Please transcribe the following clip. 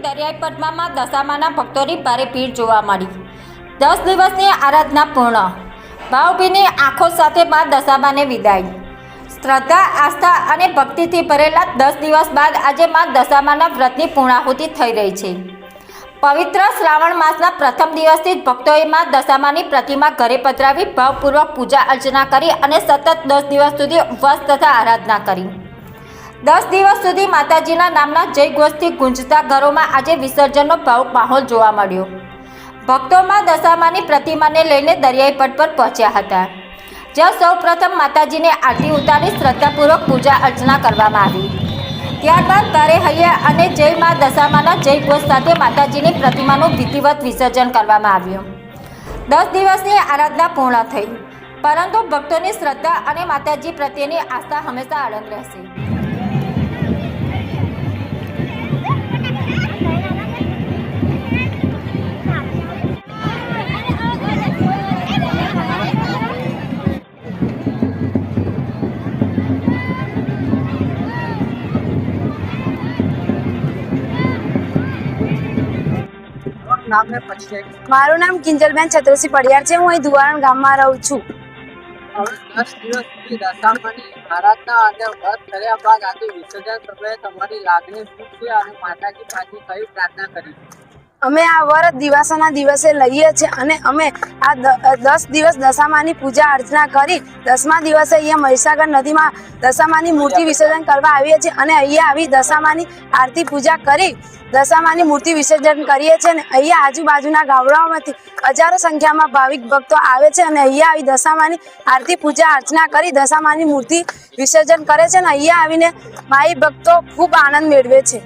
દરિયાઈ પટમાં દશામાના ભક્તોની ભારે ભીડ જોવા મળી। 10 દિવસની આરાધના પૂર્ણ। ભાવભીની આંખો સાથે માં દશામાને વિદાય। શ્રદ્ધા, આસ્થા અને ભક્તિથી ભરેલા 10 દિવસ બાદ આજે માં દશામાના વ્રતની પૂર્ણાહુતિ થઈ રહી છે। પવિત્ર શ્રાવણ માસના પ્રથમ દિવસથી જ ભક્તોએ માં દશામાની પ્રતિમા ઘરે પધરાવી ભાવપૂર્વક પૂજા અર્ચના કરી અને સતત 10 દિવસ સુધી ઉપવાસ તથા આરાધના કરી। 10 દિવસ સુધી માતાજીના નામના જયઘોષથી ગુંજતા ઘરોમાં આજે વિસર્જનનો ભાવુક માહોલ જોવા મળ્યો। ભક્તોમાં દશામાની પ્રતિમાને લઈને દરિયાઈ પટ પર પહોંચ્યા હતા, જ્યાં સૌપ્રથમ માતાજીને આરતી ઉતારી શ્રદ્ધાપૂર્વક પૂજા અર્ચના કરવામાં આવી। ત્યારબાદ ભારે હૈયા અને જય મા દશામાના જયઘોષ સાથે માતાજીની પ્રતિમાનું વિધિવત વિસર્જન કરવામાં આવ્યું। 10 દિવસની આરાધના પૂર્ણ થઈ, પરંતુ ભક્તોની શ્રદ્ધા અને માતાજી પ્રત્યેની આસ્થા હંમેશા અડગ રહેશે। મારું નામ કિંજલબેન છત્રસિંહ પડિયાર છે। હું અહીં દુવારણ ગામમાં રહું છું। 10 દિવસ સુધી દશામાની આરાધના અને વ્રત કર્યા બાદ આજે વિસર્જન સમયે તમારી લાગણી શું છે અને માતાજી પાસે કઈ પ્રાર્થના કરી? અમે આ વ્રત દિવાસાના દિવસે લઈએ છીએ અને અમે આ 10 દિવસ દશામાની પૂજા અર્ચના કરી 10મા દિવસે અહીંયા મહીસાગર નદીમાં દશામાની મૂર્તિ વિસર્જન કરવા આવીએ છીએ અને અહીંયા આવી દશામાની આરતી પૂજા કરી દશામાની મૂર્તિ વિસર્જન કરીએ છીએ અને અહીંયા આજુબાજુના ગામડાઓમાંથી હજારો સંખ્યામાં ભાવિક ભક્તો આવે છે અને અહીંયા આવી દશામાની આરતી પૂજા અર્ચના કરી દશામાની મૂર્તિ વિસર્જન કરે છે અને અહીંયા આવીને માઈ ભક્તો ખૂબ આનંદ મેળવે છે।